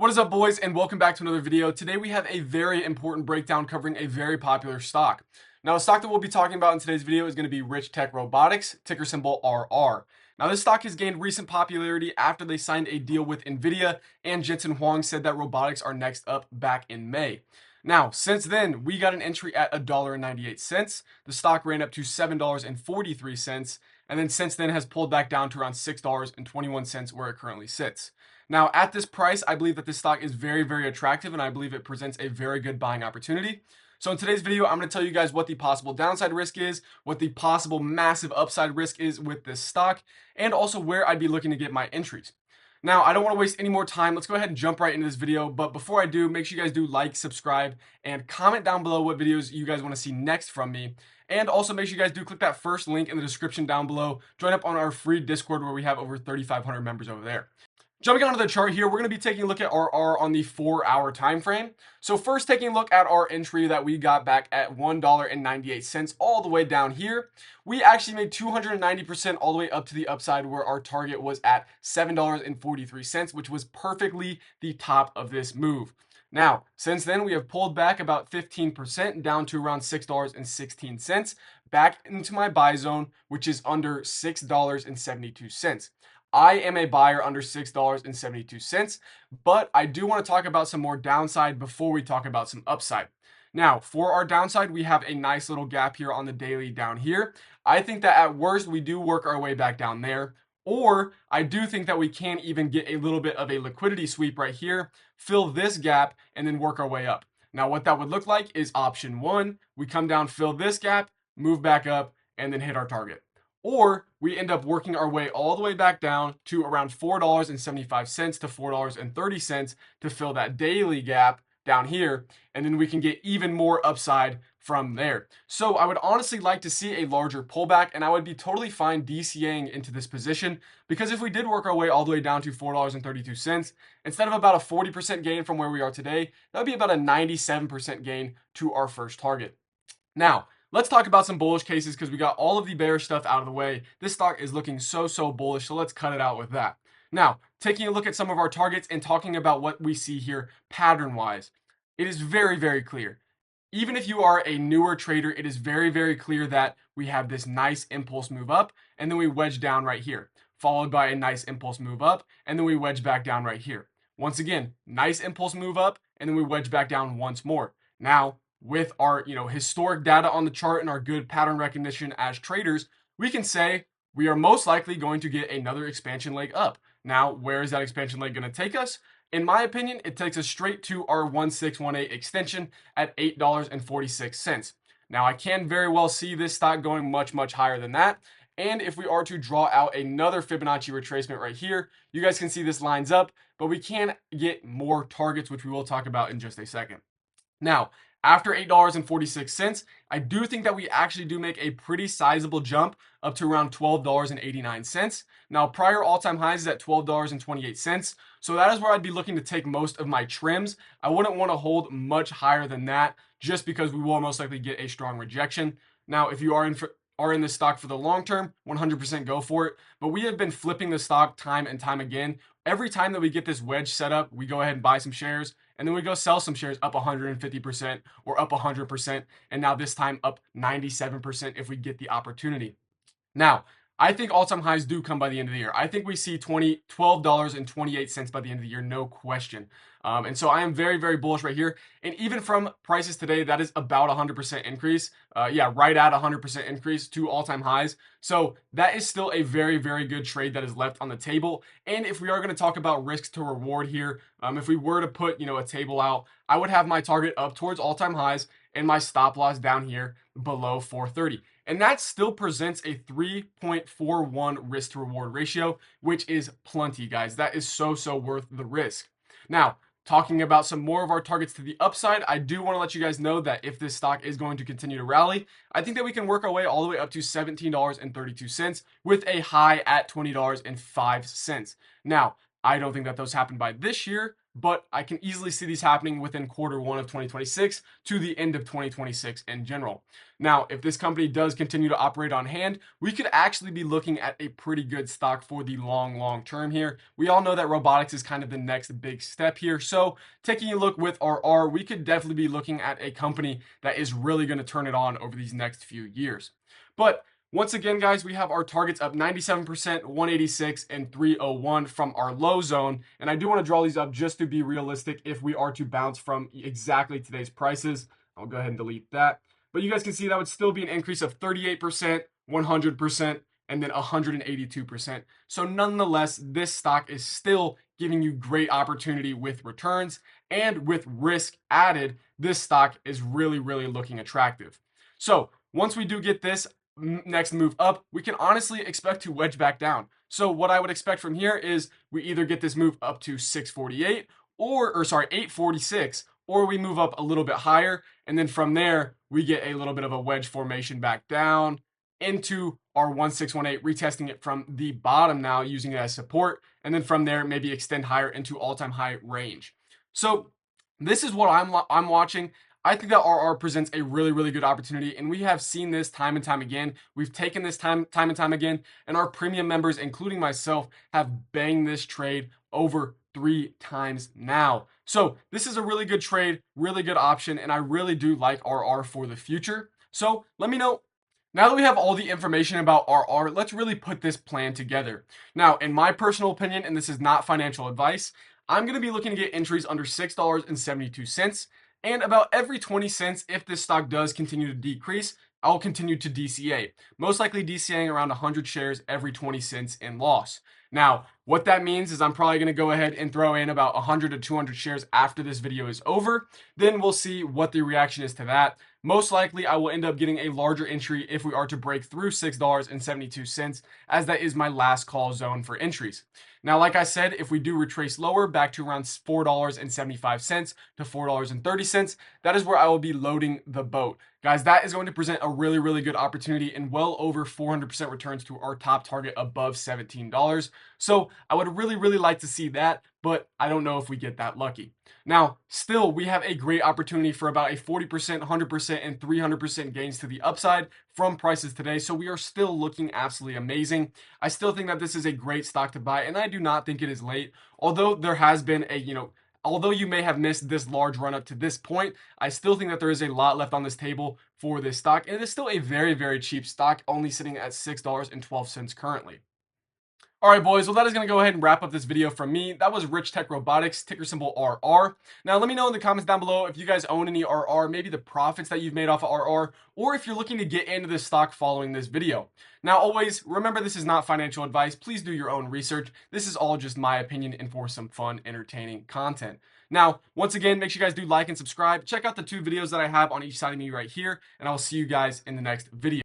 What is up, boys, and welcome back to another video. Today we have a very important breakdown covering a very popular stock. Now, the stock that we'll be talking about in today's video is going to be Rich Tech Robotics, ticker symbol RR. Now, this stock has gained recent popularity after they signed a deal with NVIDIA, and Jensen Huang said that robotics are next up back in May. Now, since then, we got an entry at $1.98. The stock ran up to $7.43, and then since then has pulled back down to around $6.21 where it currently sits. Now, at this price, I believe that this stock is very, very attractive, and I believe it presents a very good buying opportunity. So in today's video, I'm going to tell you guys what the possible downside risk is, what the possible massive upside risk is with this stock, and also where I'd be looking to get my entries. Now, I don't want to waste any more time. Let's go ahead and jump right into this video. But before I do, make sure you guys do like, subscribe, and comment down below what videos you guys want to see next from me. And also make sure you guys do click that first link in the description down below. Join up on our free Discord where we have over 3,500 members over there. Jumping onto the chart here, we're going to be taking a look at RR on the 4-hour time frame. So first, taking a look at our entry that we got back at $1.98 all the way down here. We actually made 290% all the way up to the upside where our target was at $7.43, which was perfectly the top of this move. Now, since then, we have pulled back about 15% down to around $6.16 back into my buy zone, which is under $6.72. I am a buyer under $6.72, but I do want to talk about some more downside before we talk about some upside. Now, for our downside, we have a nice little gap here on the daily down here. I think that at worst, we do work our way back down there. Or I do think that we can even get a little bit of a liquidity sweep right here, fill this gap, and then work our way up. Now, what that would look like is option one. We come down, fill this gap, move back up, and then hit our target. Or we end up working our way all the way back down to around $4.75 to $4.30 to fill that daily gap down here, and then we can get even more upside from there. So I would honestly like to see a larger pullback, and I would be totally fine DCAing into this position, because if we did work our way all the way down to $4.32, instead of about a 40% gain from where we are today, that would be about a 97% gain to our first target. Now, let's talk about some bullish cases because we got all of the bearish stuff out of the way. This stock is looking so bullish, so let's cut it out with that. Now, taking a look at some of our targets and talking about what we see here pattern-wise, it is very clear. Even if you are a newer trader, it is very clear that we have this nice impulse move up, and then we wedge down right here, followed by a nice impulse move up, and then we wedge back down right here. Once again, nice impulse move up, and then we wedge back down once more. Now, with our historic data on the chart and our good pattern recognition as traders, we can say we are most likely going to get another expansion leg up. Now, where is that expansion leg going to take us? In my opinion, it takes us straight to our 1618 extension at $8.46. Now, I can very well see this stock going much higher than that. And if we are to draw out another Fibonacci retracement right here, you guys can see this lines up, but we can get more targets, which we will talk about in just a second. Now, after $8.46, I do think that we actually do make a pretty sizable jump up to around $12.89. Now, prior all-time highs is at $12.28, so that is where I'd be looking to take most of my trims. I wouldn't want to hold much higher than that just because we will most likely get a strong rejection. Now, if you are in this stock for the long term, 100% go for it. But we have been flipping the stock time and time again. Every time that we get this wedge set up, we go ahead and buy some shares, and then we go sell some shares up 150% or up 100%, and now this time up 97% if we get the opportunity. Now, I think all-time highs do come by the end of the year. I think we see $12.28 by the end of the year, no question. And so I am very bullish right here. And even from prices today, that is about 100% increase. Yeah, right at 100% increase to all-time highs. So that is still a very good trade that is left on the table. And if we are going to talk about risk to reward here, if we were to put a table out, I would have my target up towards all-time highs and my stop loss down here below 430. And that still presents a 3.41 risk to reward ratio, which is plenty, guys. That is so worth the risk. Now, talking about some more of our targets to the upside, I do want to let you guys know that if this stock is going to continue to rally, I think that we can work our way all the way up to $17.32 with a high at $20.05. Now, I don't think that those happen by this year, but I can easily see these happening within Q1 of 2026 to the end of 2026 in general. Now, if this company does continue to operate on hand, we could actually be looking at a pretty good stock for the long term here. We all know that robotics is kind of the next big step here. So taking a look with RR, we could definitely be looking at a company that is really going to turn it on over these next few years. But once again, guys, we have our targets up 97%, 186, and 301 from our low zone. And I do want to draw these up just to be realistic if we are to bounce from exactly today's prices. I'll go ahead and delete that. But you guys can see that would still be an increase of 38%, 100%, and then 182%. So nonetheless, this stock is still giving you great opportunity with returns, and with risk added, this stock is really looking attractive. So once we do get this next move up, we can honestly expect to wedge back down. So what I would expect from here is we either get this move up to 648 or sorry, 846, or we move up a little bit higher, and then from there we get a little bit of a wedge formation back down into our 1618, retesting it from the bottom now, using it as support, and then from there maybe extend higher into all-time high range. So this is what I'm watching. I think that RR presents a really good opportunity, and we have seen this time and time again. We've taken this time and time again, and our premium members, including myself, have banged this trade over 3 times now. So this is a really good trade, really good option, and I really do like RR for the future. So let me know. Now that we have all the information about RR, let's really put this plan together. Now, in my personal opinion, and this is not financial advice, I'm going to be looking to get entries under $6.72, and about every 20 cents, if this stock does continue to decrease, I'll continue to DCA. Most likely DCAing around 100 shares every 20 cents in loss. Now, what that means is I'm probably going to go ahead and throw in about 100 to 200 shares after this video is over. Then we'll see what the reaction is to that. Most likely, I will end up getting a larger entry if we are to break through $6.72, as that is my last call zone for entries. Now, like I said, if we do retrace lower back to around $4.75 to $4.30, that is where I will be loading the boat. Guys, that is going to present a really good opportunity and well over 400% returns to our top target above $17. So I would really like to see that, but I don't know if we get that lucky. Now, still, we have a great opportunity for about a 40%, 100%, and 300% gains to the upside from prices today. So we are still looking absolutely amazing. I still think that this is a great stock to buy, and I do not think it is late. Although there has been although you may have missed this large run up to this point, I still think that there is a lot left on this table for this stock. And it is still a very cheap stock, only sitting at $6.12 currently. All right, boys. Well, that is going to go ahead and wrap up this video from me. That was Rich Tech Robotics, ticker symbol RR. Now, let me know in the comments down below if you guys own any RR, maybe the profits that you've made off of RR, or if you're looking to get into this stock following this video. Now, always remember, this is not financial advice. Please do your own research. This is all just my opinion and for some fun, entertaining content. Now, once again, make sure you guys do like and subscribe. Check out the 2 videos that I have on each side of me right here, and I'll see you guys in the next video.